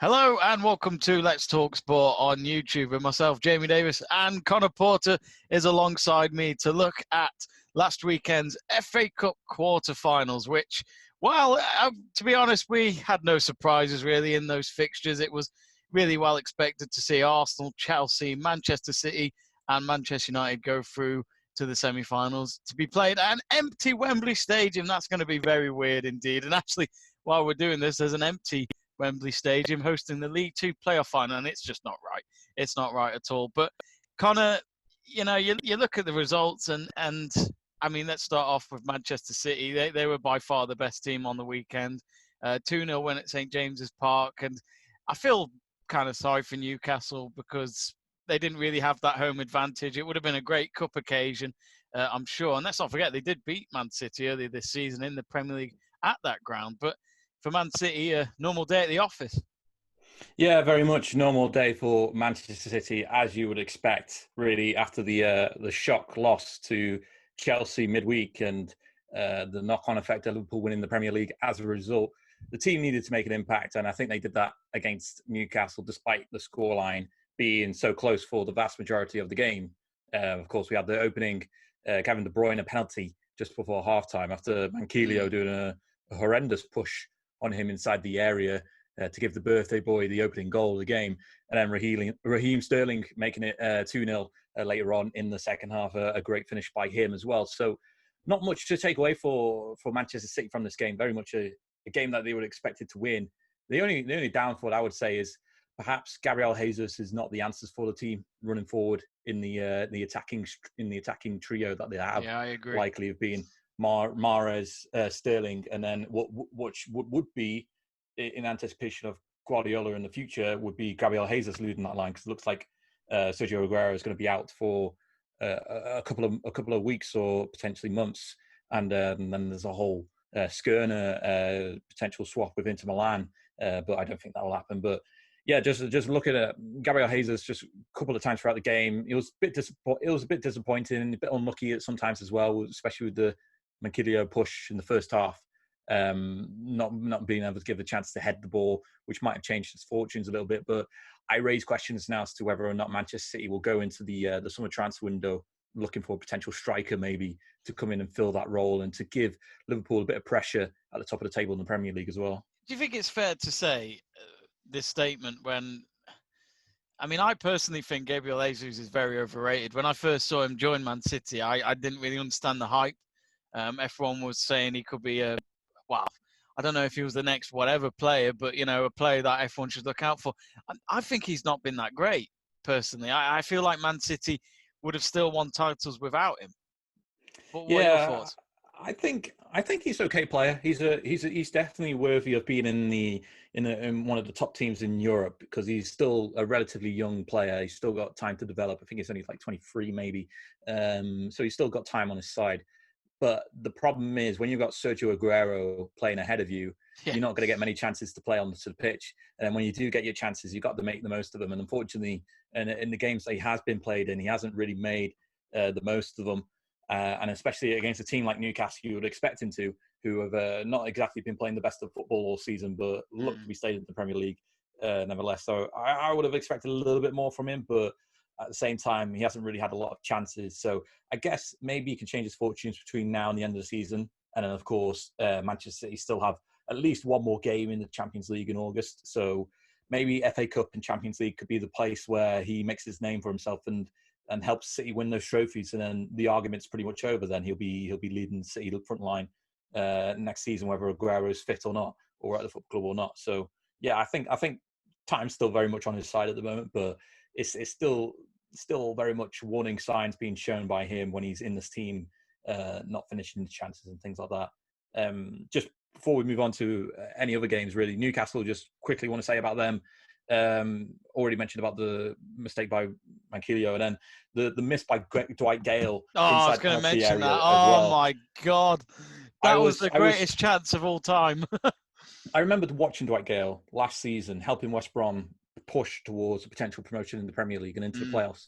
Hello and welcome to Let's Talk Sport on YouTube with myself, Jamie Davis, and Conor Porter is alongside me to look at last weekend's FA Cup quarter-finals, which, well, to be honest, we had no surprises really in those fixtures. It was really well expected to see Arsenal, Chelsea, Manchester City and Manchester United go through to the semi-finals to be played at an empty Wembley Stadium. That's going to be very weird indeed. And actually, while we're doing this, there's an empty Wembley Stadium hosting the League Two playoff final, and it's just not right. It's not right at all. But Conor, you look at the results, and I mean, let's start off with Manchester City. They were by far the best team on the weekend. 2-0 win at St James's Park, and I feel kind of sorry for Newcastle because they didn't really have that home advantage. It would have been a great cup occasion, I'm sure. And let's not forget, they did beat Man City earlier this season in the Premier League at that ground. But for Man City, a normal day at the office. Yeah, very much normal day for Manchester City, as you would expect, really, after the shock loss to Chelsea midweek and the knock-on effect of Liverpool winning the Premier League as a result. The team needed to make an impact, and I think they did that against Newcastle, despite the scoreline being so close for the vast majority of the game. Of course, we had the opening Kevin De Bruyne penalty just before halftime after Manquillo doing a horrendous push on him inside the area to give the birthday boy the opening goal of the game. And then Raheem Sterling making it 2-0 later on in the second half, a great finish by him as well. So not much to take away for Manchester City from this game. Very much a game that they were expected to win. The only downfall I would say is perhaps Gabriel Jesus is not the answers for the team running forward in the attacking trio that they have. Yeah, I agree. Likely of being Mahrez, Sterling, and then what would be in anticipation of Guardiola in the future would be Gabriel Jesus leading that line, because it looks like Sergio Aguero is going to be out for a couple of weeks or potentially months, and then there's a whole Skrner potential swap with Inter Milan, but I don't think that will happen. But yeah, just looking at Gabriel Jesus just a couple of times throughout the game, it was a bit disappointing, a bit unlucky at sometimes as well, especially with the Manquillo push in the first half, not being able to give a chance to head the ball, which might have changed his fortunes a little bit. But I raise questions now as to whether or not Manchester City will go into the summer transfer window looking for a potential striker maybe to come in and fill that role and to give Liverpool a bit of pressure at the top of the table in the Premier League as well. Do you think it's fair to say this statement when, I mean, I personally think Gabriel Jesus is very overrated. When I first saw him join Man City, I didn't really understand the hype. Everyone was saying he could be I don't know if he was the next whatever player, but, a player that everyone should look out for. I think he's not been that great, personally. I feel like Man City would have still won titles without him. But what are your thoughts? I think he's an okay player. He's definitely worthy of being in one of the top teams in Europe, because he's still a relatively young player. He's still got time to develop. I think he's only like 23 maybe. So he's still got time on his side. But the problem is when you've got Sergio Aguero playing ahead of you, You're not going to get many chances to play onto the pitch. And then when you do get your chances, you've got to make the most of them. And unfortunately, in the games that he has been played in, he hasn't really made the most of them. And especially against a team like Newcastle, you would expect him to, who have not exactly been playing the best of football all season, but look to be stayed in the Premier League nevertheless. So I would have expected a little bit more from him, but at the same time, he hasn't really had a lot of chances. So I guess maybe he can change his fortunes between now and the end of the season. And then, of course, Manchester City still have at least one more game in the Champions League in August. So maybe FA Cup and Champions League could be the place where he makes his name for himself and helps City win those trophies. And then the argument's pretty much over. Then he'll be leading City front line next season, whether Aguero is fit or not, or at the football club or not. So yeah, I think time's still very much on his side at the moment, but it's still very much warning signs being shown by him when he's in this team, not finishing the chances and things like that. Just before we move on to any other games, really, Newcastle, just quickly want to say about them. Already mentioned about the mistake by Manquillo, and then the miss by Dwight Gale. Oh, I was going to mention that. Oh, my God. That was the greatest chance of all time. I remembered watching Dwight Gale last season, helping West Brom push towards a potential promotion in the Premier League and into the playoffs.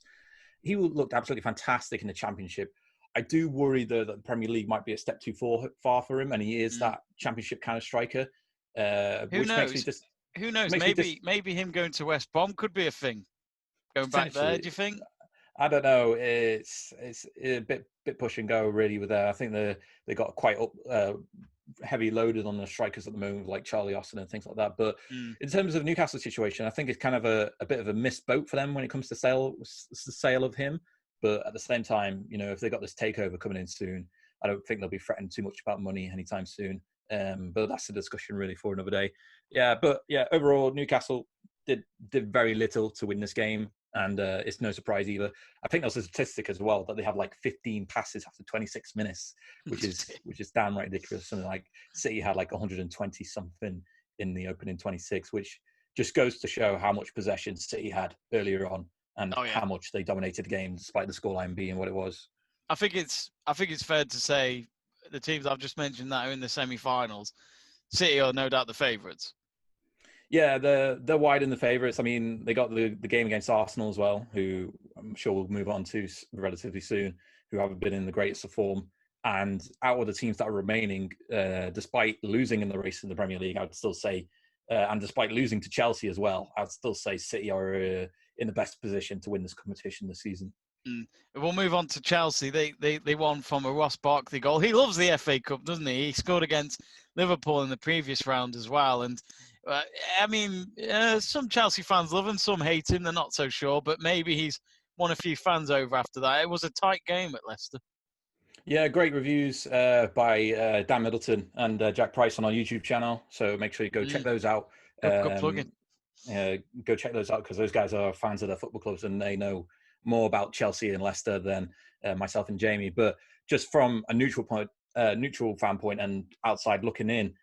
He looked absolutely fantastic in the Championship. I do worry, though, that the Premier League might be a step too far for him, and he is that Championship kind of striker. Who knows? Who knows? Makes me just Maybe him going to West Brom could be a thing. Going back there, do potentially. you think? I don't know. It's a bit push and go really with that. I think they got quite heavy loaded on the strikers at the moment, like Charlie Austin and things like that. But Mm. in terms of Newcastle's situation, I think it's kind of a bit of a missed boat for them when it comes to sale of him. But at the same time, if they got this takeover coming in soon, I don't think they'll be fretting too much about money anytime soon. But that's a discussion really for another day. Yeah, but yeah, overall Newcastle did very little to win this game, and it's no surprise either. I think there's a statistic as well that they have like 15 passes after 26 minutes, which is downright ridiculous. Something like City had like 120 something in the opening 26, which just goes to show how much possession City had earlier on and how much they dominated the game despite the scoreline being what it was. I think it's fair to say the teams I've just mentioned that are in the semi-finals, City are no doubt the favourites. Yeah, they're wide in the favourites. I mean, they got the game against Arsenal as well, who I'm sure we'll move on to relatively soon, who haven't been in the greatest of form. And out of the teams that are remaining, despite losing in the race in the Premier League, I would still say, and despite losing to Chelsea as well, I'd still say City are in the best position to win this competition this season. We'll move on to Chelsea. They won from a Ross Barkley goal. He loves the FA Cup, doesn't he? He scored against Liverpool in the previous round as well. And some Chelsea fans love him, some hate him. They're not so sure, but maybe he's won a few fans over after that. It was a tight game at Leicester. Yeah, great reviews by Dan Middleton and Jack Price on our YouTube channel. So make sure you go check those out. Good plug-in. Go check those out because those guys are fans of their football clubs and they know more about Chelsea and Leicester than myself and Jamie. But just from a neutral fan point and outside looking in,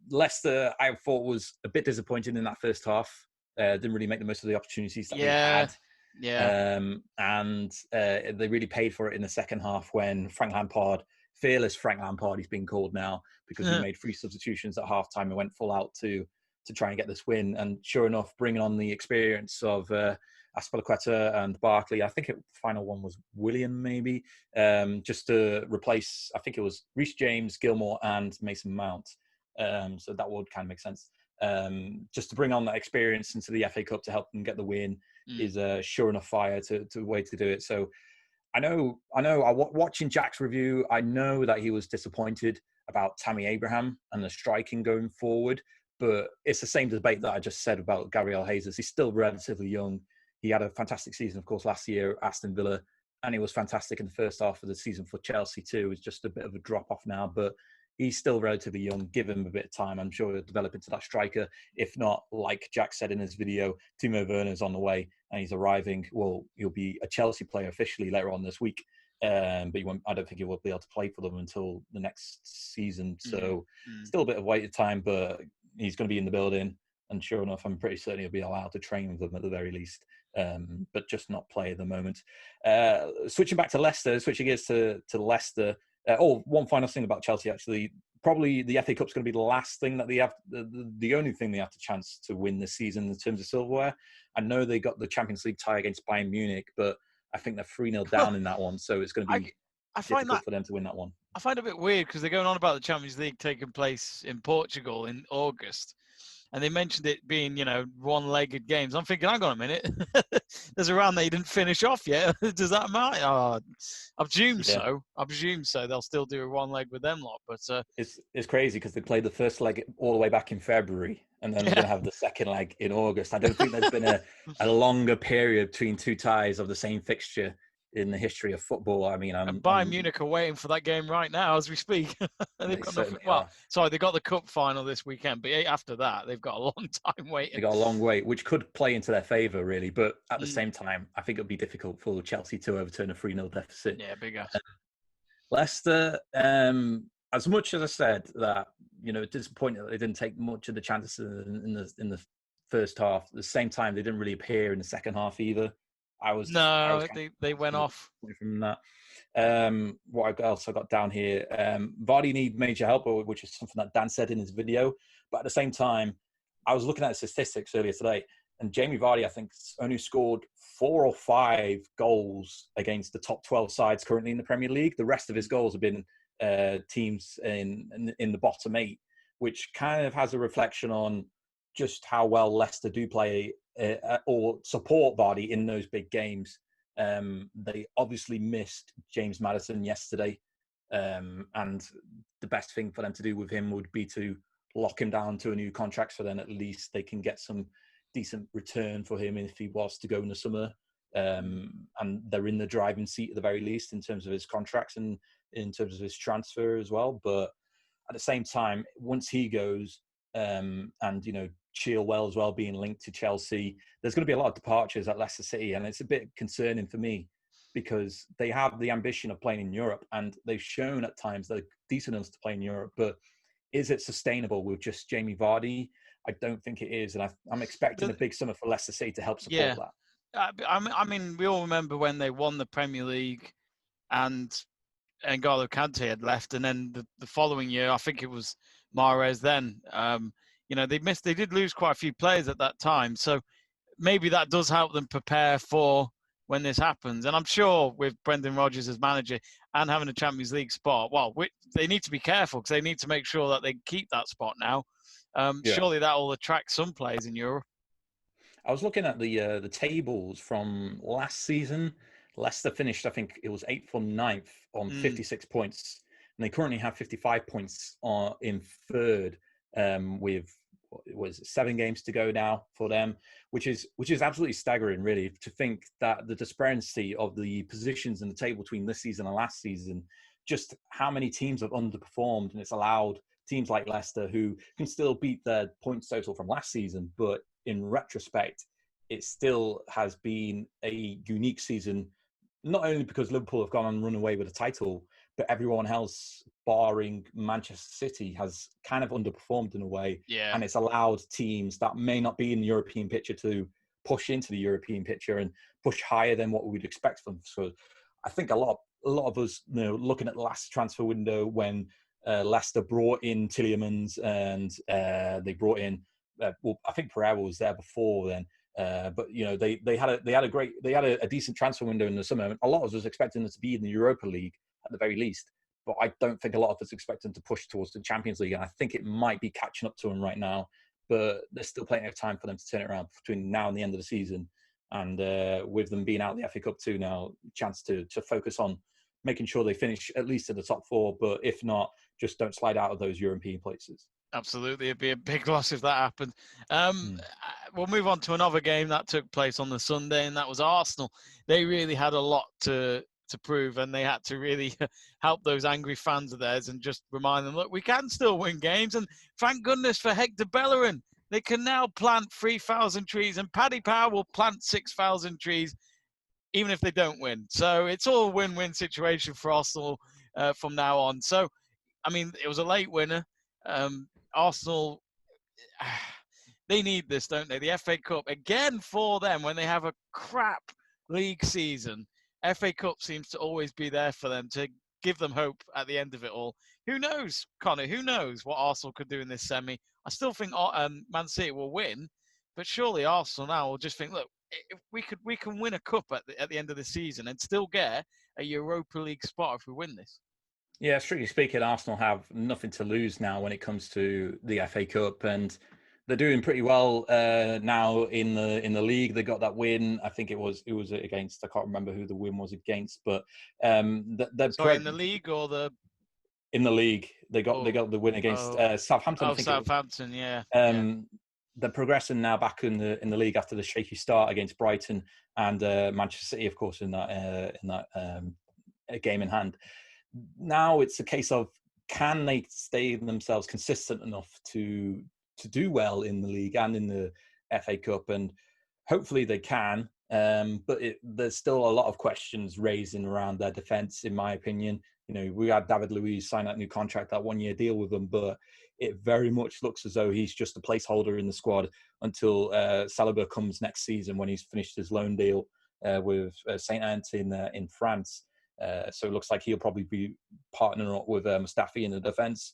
Leicester I thought was a bit disappointing in that first half. Didn't really make the most of the opportunities that they had. Yeah. And they really paid for it in the second half when fearless Frank Lampard, he's been called now because he made 3 substitutions at halftime and went full out to try and get this win. And sure enough, bringing on the experience of Azpilicueta and Barkley. I think the final one was Willian, maybe, just to replace, I think it was Reece James, Gilmore, and Mason Mount. So that would kind of make sense. Just to bring on that experience into the FA Cup to help them get the win is sure enough fire to way to do it. So I know. Watching Jack's review, I know that he was disappointed about Tammy Abraham and the striking going forward. But it's the same debate that I just said about Gabriel Jesus. He's still relatively young. He had a fantastic season, of course, last year at Aston Villa, and he was fantastic in the first half of the season for Chelsea too. It's just a bit of a drop-off now, but he's still relatively young. Give him a bit of time. I'm sure he'll develop into that striker. If not, like Jack said in his video, Timo Werner's on the way and he's arriving. Well, he'll be a Chelsea player officially later on this week. But I don't think he will be able to play for them until the next season. So still a bit of waiting time, but he's going to be in the building. And sure enough, I'm pretty certain he'll be allowed to train with them at the very least, but just not play at the moment. Switching back to Leicester, switching gears to Leicester. One final thing about Chelsea, actually. Probably the FA Cup's going to be the last thing that they have, the only thing they have the chance to win this season in terms of silverware. I know they got the Champions League tie against Bayern Munich, but I think they're 3-0 down in that one, so it's going to be difficult for them to win that one. I find it a bit weird because they're going on about the Champions League taking place in Portugal in August. And they mentioned it being, one-legged games. I'm thinking, hang on a minute. There's a round that you didn't finish off yet. Does that matter? Oh, I presume so. I presume so. They'll still do a one-leg with them lot. But it's crazy because they played the first leg all the way back in February, and then they're going to have the second leg in August. I don't think there's been a longer period between 2 ties of the same fixture in the history of football. I mean, Bayern Munich are waiting for that game right now as we speak. They've got they got the cup final this weekend, but after that, they've got a long time waiting. They got a long wait, which could play into their favour, really. But at the same time, I think it would be difficult for Chelsea to overturn a 3-0 deficit. Yeah, bigger. Leicester, as much as I said that, disappointed that they didn't take much of the chances in the first half. At the same time, they didn't really appear in the second half either. They went off from that. What else I got down here? Vardy need major help, which is something that Dan said in his video. But at the same time, I was looking at the statistics earlier today, and Jamie Vardy, I think, only scored 4 or 5 goals against the top 12 sides currently in the Premier League. The rest of his goals have been teams in the bottom 8, which kind of has a reflection on just how well Leicester do play or support Vardy in those big games. They obviously missed James Maddison yesterday, and the best thing for them to do with him would be to lock him down to a new contract, so then at least they can get some decent return for him if he was to go in the summer. And they're in the driving seat at the very least in terms of his contracts and in terms of his transfer as well. But at the same time, once he goes, and Chilwell as well being linked to Chelsea, there's going to be a lot of departures at Leicester City, and it's a bit concerning for me because they have the ambition of playing in Europe, and they've shown at times they're decent enough to play in Europe. But is it sustainable with just Jamie Vardy? I don't think it is, and I'm expecting a big summer for Leicester City to help support that. I mean, we all remember when they won the Premier League and N'Golo Kante had left, and then the following year, I think it was Mahrez then. They did lose quite a few players at that time, so maybe that does help them prepare for when this happens. And I'm sure with Brendan Rodgers as manager and having a Champions League spot, they need to be careful because they need to make sure that they keep that spot now. Surely that will attract some players in Europe. I was looking at the tables from last season. Leicester finished, I think it was 8th or 9th on 56 points. And they currently have 55 points in third with, was 7 games to go now for them, which is absolutely staggering, really, to think that the disparity of the positions in the table between this season and last season, just how many teams have underperformed, and it's allowed teams like Leicester, who can still beat their points total from last season, but in retrospect, it still has been a unique season, not only because Liverpool have gone and run away with the title, but everyone else, barring Manchester City, has kind of underperformed in a way. Yeah. And it's allowed teams that may not be in the European picture to push into the European picture and push higher than what we'd expect from them. So I think a lot of us, looking at the last transfer window when Leicester brought in Tielemans and they brought in, I think Pereira was there before then. But they had a decent transfer window in the summer. A lot of us was expecting them to be in the Europa League at the very least, but I don't think a lot of us expect them to push towards the Champions League. And I think it might be catching up to them right now, but there's still plenty of time for them to turn it around between now and the end of the season. And with them being out of the FA Cup too now, chance to focus on making sure they finish at least in the top 4, but if not, just don't slide out of those European places. Absolutely, it'd be a big loss if that happened. We'll move on to another game that took place on the Sunday, and that was Arsenal. They really had a lot to prove, and they had to really help those angry fans of theirs and just remind them, look, we can still win games, and thank goodness for Hector Bellerin. They can now plant 3,000 trees, and Paddy Power will plant 6,000 trees, even if they don't win. So it's all a win-win situation for Arsenal from now on. So, I mean, it was a late winner. Arsenal, they need this, don't they? The FA Cup, again for them, when they have a crap league season, FA Cup seems to always be there for them to give them hope at the end of it all. Who knows, Conor? Who knows what Arsenal could do in this semi? I still think Man City will win, but surely Arsenal now will just think, look, if we can win a cup at the end of the season and still get a Europa League spot if we win this. Yeah, strictly speaking, Arsenal have nothing to lose now when it comes to the FA Cup, and they're doing pretty well now in the league. They got that win. I think it was against, I can't remember who the win was against, but in the league or in the league they got the win against Southampton. I think Southampton, yeah. They're progressing now back in the league after the shaky start against Brighton and Manchester City, of course, in that game in hand. Now it's a case of, can they stay themselves consistent enough to do well in the league and in the FA Cup, and hopefully they can. But there's still a lot of questions raising around their defence, in my opinion. We had David Luiz sign that new contract, that 1-year deal with them, but it very much looks as though he's just a placeholder in the squad until Saliba comes next season when he's finished his loan deal with Saint-Etienne in France. So it looks like he'll probably be partnering up with Mustafi in the defence.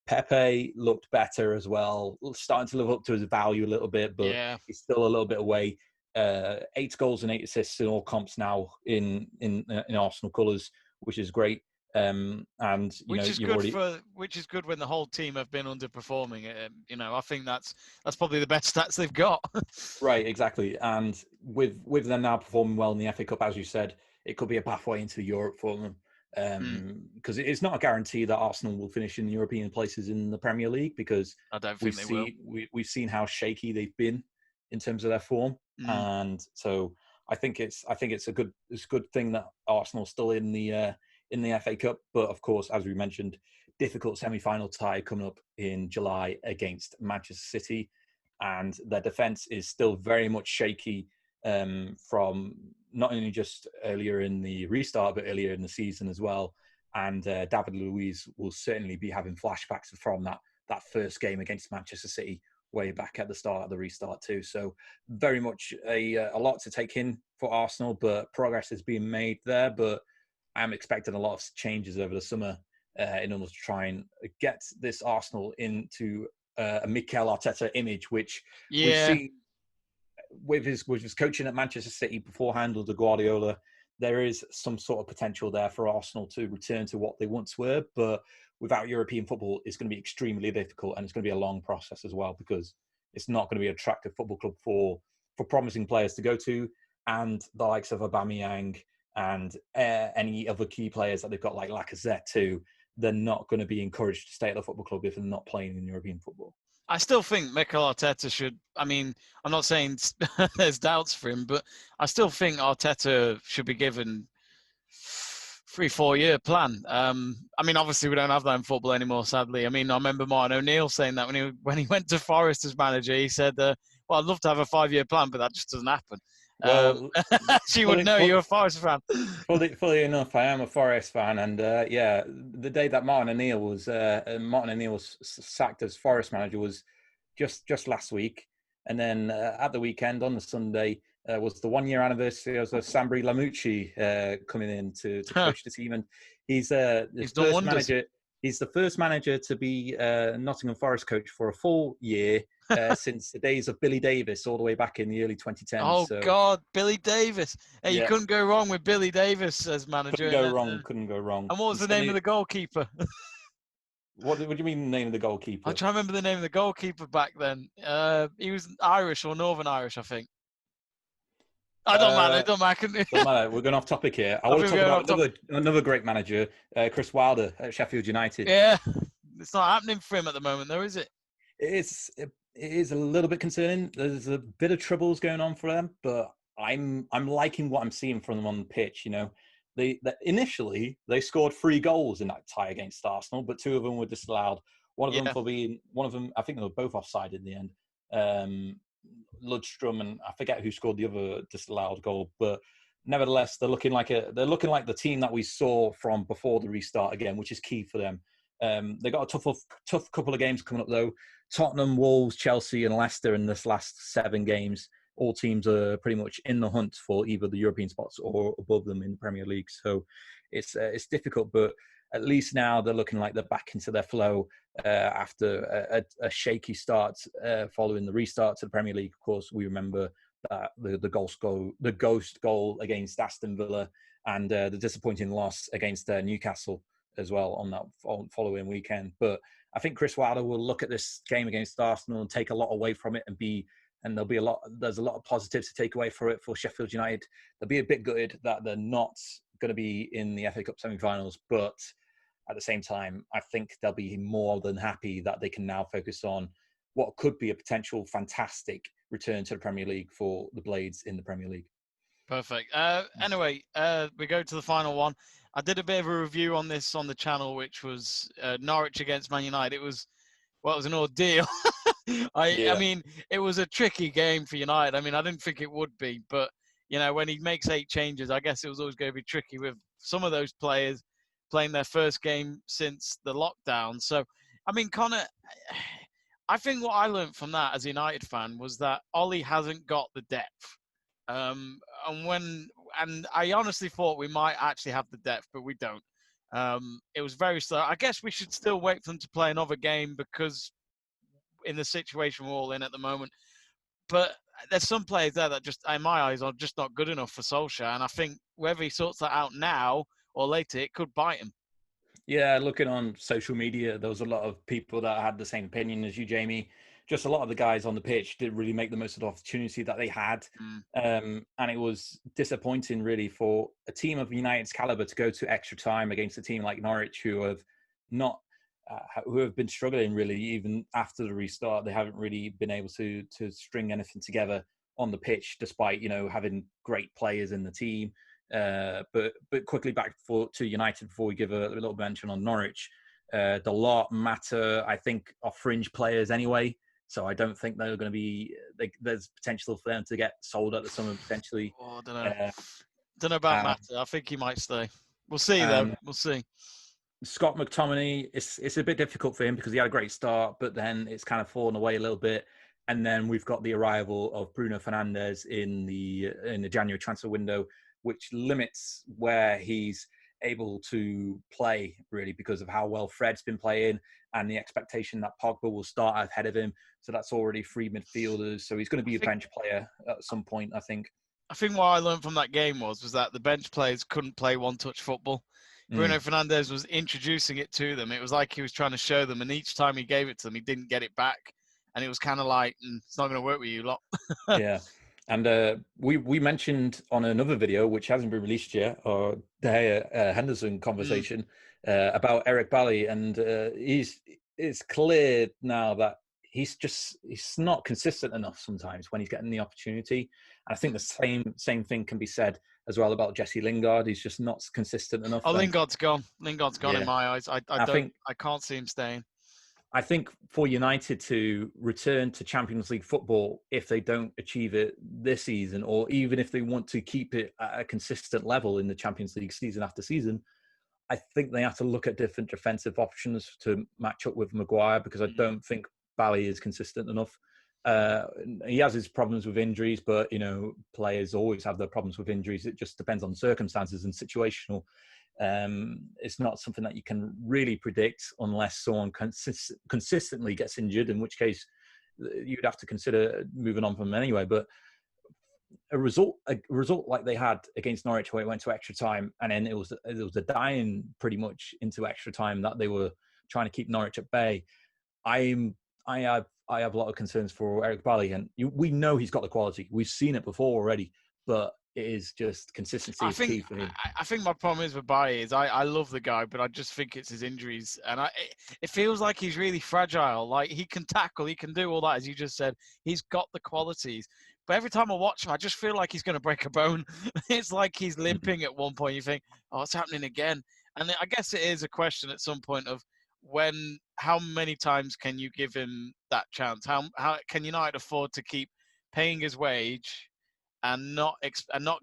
Pepe looked better as well, starting to live up to his value a little bit, but he's still a little bit away. 8 goals and 8 assists in all comps now in Arsenal colours, which is great. And Which is you've good already which is good when the whole team have been underperforming. I think that's probably the best stats they've got. right, exactly. And with them now performing well in the FA Cup, as you said, it could be a pathway into Europe for them. Because it's not a guarantee that Arsenal will finish in the European places in the Premier League, because I don't think they will. we've seen how shaky they've been in terms of their form, and so I think it's a good thing that Arsenal's still in the FA Cup. But of course, as we mentioned, difficult semi-final tie coming up in July against Manchester City, and their defence is still very much shaky from not only just earlier in the restart, but earlier in the season as well. And David Luiz will certainly be having flashbacks from that first game against Manchester City way back at the start of the restart too. So very much a lot to take in for Arsenal, but progress is being made there. But I'm expecting a lot of changes over the summer in order to try and get this Arsenal into a Mikel Arteta image, which we've seen with his coaching at Manchester City beforehand under Guardiola. There is some sort of potential there for Arsenal to return to what they once were, but without European football, it's going to be extremely difficult, and it's going to be a long process as well, because it's not going to be an attractive football club for promising players to go to, and the likes of Aubameyang and any other key players that they've got like Lacazette too. They're not going to be encouraged to stay at the football club if they're not playing in European football. I still think Mikel Arteta should. I mean, I'm not saying there's doubts for him, but I still think Arteta should be given 3-4 year plan. I mean, obviously we don't have that in football anymore, sadly. I mean, I remember Martin O'Neill saying that when he went to Forest as manager, he said, "Well, I'd love to have a 5-year plan, but that just doesn't happen." Well, she would know you're a Forest fan. Fully enough, I am a Forest fan, and the day that Martin O'Neill was sacked as Forest manager was just last week, and then at the weekend on the Sunday was the 1 year anniversary of Sambri Lamucci coming in to coach the team, and he's the first manager. He's the first manager to be Nottingham Forest coach for a full year since the days of Billy Davis, all the way back in the early 2010s. Oh, God, Billy Davis. Hey, yeah. You couldn't go wrong with Billy Davis as manager. Couldn't go wrong. And what was the name of the goalkeeper? What do you mean the name of the goalkeeper? I'm trying to remember the name of the goalkeeper back then. He was Irish or Northern Irish, I think. It don't matter. Don't matter. We're going off topic here. I want to talk about another great manager, Chris Wilder at Sheffield United. Yeah, it's not happening for him at the moment, though, is it? It is a little bit concerning. There's a bit of troubles going on for them, but I'm liking what I'm seeing from them on the pitch. Initially they scored 3 goals in that tie against Arsenal, but 2 of them were disallowed. One of them, I think they were both offside in the end. Ludstrom, and I forget who scored the other disallowed goal, but nevertheless, they're looking like the team that we saw from before the restart again, which is key for them. They got a tough couple of games coming up though. Tottenham, Wolves, Chelsea, and Leicester in this last 7 games. All teams are pretty much in the hunt for either the European spots or above them in the Premier League. So it's difficult, but at least now they're looking like they're back into their flow after a shaky start following the restart to the Premier League. Of course, we remember that the ghost goal against Aston Villa, and the disappointing loss against Newcastle as well on that following weekend. But I think Chris Wilder will look at this game against Arsenal and take a lot away from it, and there's a lot of positives to take away for it for Sheffield United. They'll be a bit gutted that they're not going to be in the FA Cup semi-finals, but at the same time, I think they'll be more than happy that they can now focus on what could be a potential fantastic return to the Premier League for the Blades in the Premier League. Perfect. Anyway, we go to the final one. I did a bit of a review on this on the channel, which was Norwich against Man United. It was an ordeal. I mean, it was a tricky game for United. I mean, I didn't think it would be, but when he makes 8 changes, I guess it was always going to be tricky with some of those players playing their first game since the lockdown. So, I mean, Conor, I think what I learned from that as a United fan was that Ollie hasn't got the depth. And I honestly thought we might actually have the depth, but we don't. It was very slow. I guess we should still wait for them to play another game, because in the situation we're all in at the moment. But there's some players there that just, in my eyes, are just not good enough for Solskjaer. And I think whether he sorts that out now or later, it could bite him. Yeah, looking on social media, there was a lot of people that had the same opinion as you, Jamie. Just a lot of the guys on the pitch didn't really make the most of the opportunity that they had. Mm. And it was disappointing, really, for a team of United's caliber to go to extra time against a team like Norwich, who have not, who have been struggling really even after the restart. They haven't really been able to string anything together on the pitch, despite having great players in the team. But quickly back to United before we give a little mention on Norwich. The lot matter, I think, are fringe players anyway. So I don't think they're going to be. There's potential for them to get sold at the summer potentially. Oh, I don't know. Uh, Don't know about and, Mata. I think he might stay. We'll see, though. and We'll see. Scott McTominay, it's a bit difficult for him because he had a great start, but then it's kind of fallen away a little bit. And then we've got the arrival of Bruno Fernandes in the January transfer window, which limits where he's able to play, really, because of how well Fred's been playing and the expectation that Pogba will start ahead of him. So that's already three midfielders. So he's going to be a bench player at some point, I think. I think what I learned from that game was that the bench players couldn't play one-touch football. Bruno Fernandes was introducing it to them. It was like he was trying to show them, and each time he gave it to them, he didn't get it back. And it was kind of like, it's not going to work with you lot. Yeah. And we mentioned on another video, which hasn't been released yet, or the Henderson conversation about Eric Bailly. And it's clear now that he's not consistent enough sometimes when he's getting the opportunity. And I think the same thing can be said as well about Jesse Lingard. He's just not consistent enough. Oh, Lingard's gone. Lingard's gone in my eyes. I can't see him staying. I think for United to return to Champions League football, if they don't achieve it this season, or even if they want to keep it at a consistent level in the Champions League season after season, I think they have to look at different defensive options to match up with Maguire, because I don't think Bailly is consistent enough. He has his problems with injuries, but players always have their problems with injuries. It just depends on circumstances and situational. It's not something that you can really predict unless someone consistently gets injured, in which case you'd have to consider moving on from them anyway. But a result like they had against Norwich, where it went to extra time, and then it was a dying pretty much into extra time, that they were trying to keep Norwich at bay. I have a lot of concerns for Eric Bailly, and we know he's got the quality. We've seen it before already, but it is just consistency is key for him. I think my problem is with Bailly is I love the guy, but I just think it's his injuries. And it feels like he's really fragile. Like, he can tackle, he can do all that, as you just said. He's got the qualities. But every time I watch him, I just feel like he's going to break a bone. It's like he's limping at one point. You think, oh, it's happening again. And I guess it is a question at some point of how many times can you give him that chance? How can United afford to keep paying his wage and not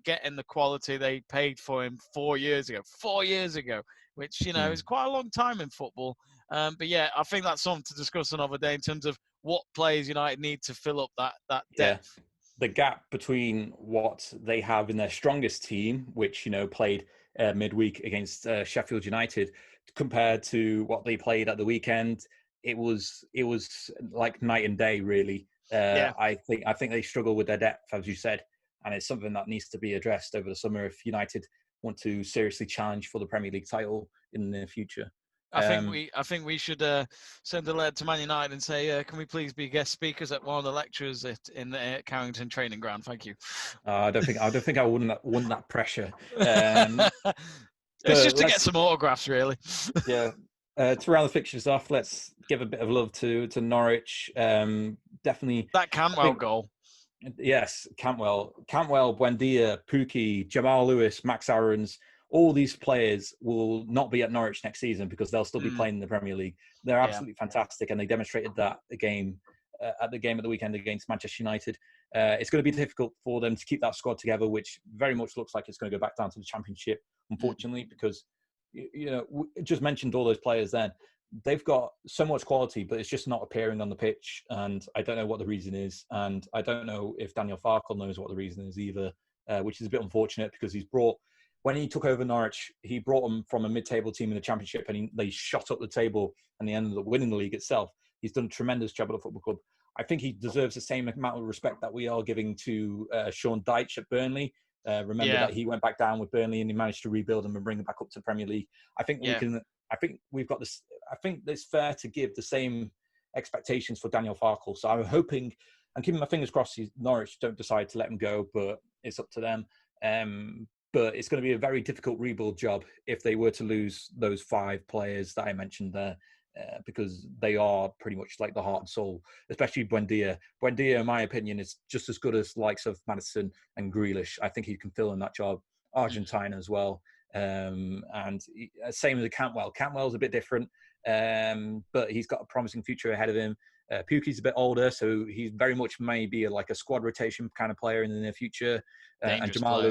getting the quality they paid for him 4 years ago? 4 years ago, which is quite a long time in football. But yeah, I think that's something to discuss another day in terms of what players United need to fill up that depth. Yeah. The gap between what they have in their strongest team, which played midweek against Sheffield United, compared to what they played at the weekend, it was like night and day, really. I think they struggle with their depth, as you said, and it's something that needs to be addressed over the summer if United want to seriously challenge for the Premier League title in the near future. I think we should send a letter to Man United and say, can we please be guest speakers at one of the lectures in the Carrington training ground? Thank you. I don't think I wouldn't that pressure. It's just to get some autographs, really. Yeah. To round the fixtures off, let's give a bit of love to Norwich. Definitely that Cantwell goal. Yes, Cantwell, Buendia, Pukki, Jamal Lewis, Max Aarons. All these players will not be at Norwich next season because they'll still be playing in the Premier League. They're absolutely fantastic, and they demonstrated that at the game at the weekend against Manchester United. It's going to be difficult for them to keep that squad together, which very much looks like it's going to go back down to the Championship, unfortunately, because we just mentioned all those players then. They've got so much quality, but it's just not appearing on the pitch, and I don't know what the reason is, and I don't know if Daniel Farkle knows what the reason is either, which is a bit unfortunate because when he took over Norwich, he brought them from a mid-table team in the Championship, and they shot up the table and they ended up winning the league itself. He's done a tremendous job at the football club. I think he deserves the same amount of respect that we are giving to Sean Dyche at Burnley. Remember that he went back down with Burnley and he managed to rebuild them and bring them back up to the Premier League. I think I think we've got this. I think it's fair to give the same expectations for Daniel Farkle. So I'm hoping, I'm keeping my fingers crossed, Norwich don't decide to let him go, but it's up to them. But it's going to be a very difficult rebuild job if they were to lose those 5 players that I mentioned there, because they are pretty much like the heart and soul, especially Buendia. Buendia, in my opinion, is just as good as likes of Maddison and Grealish. I think he can fill in that job. Argentina as well. Same as Cantwell. Cantwell's a bit different, but he's got a promising future ahead of him. Pukki's a bit older, so he's very much maybe like a squad rotation kind of player in the near future. And Jamal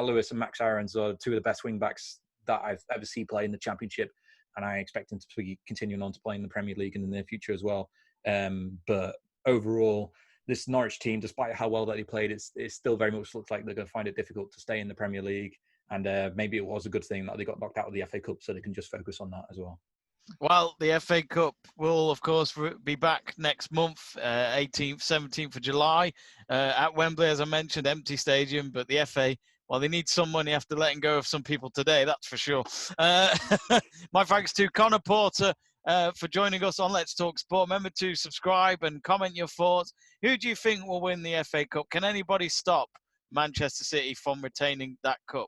Lewis and Max Aarons are 2 of the best wing backs that I've ever seen play in the Championship, and I expect him to be continuing on to play in the Premier League in the near future as well. But overall, this Norwich team, despite how well that they played, it still very much looks like they're going to find it difficult to stay in the Premier League. And maybe it was a good thing that they got knocked out of the FA Cup, so they can just focus on that as well. Well, the FA Cup will, of course, be back next month, 18th, 17th of July, at Wembley, as I mentioned, empty stadium. But the FA, well, they need some money after letting go of some people today, that's for sure. My thanks to Conor Porter for joining us on Let's Talk Sport. Remember to subscribe and comment your thoughts. Who do you think will win the FA Cup? Can anybody stop Manchester City from retaining that cup?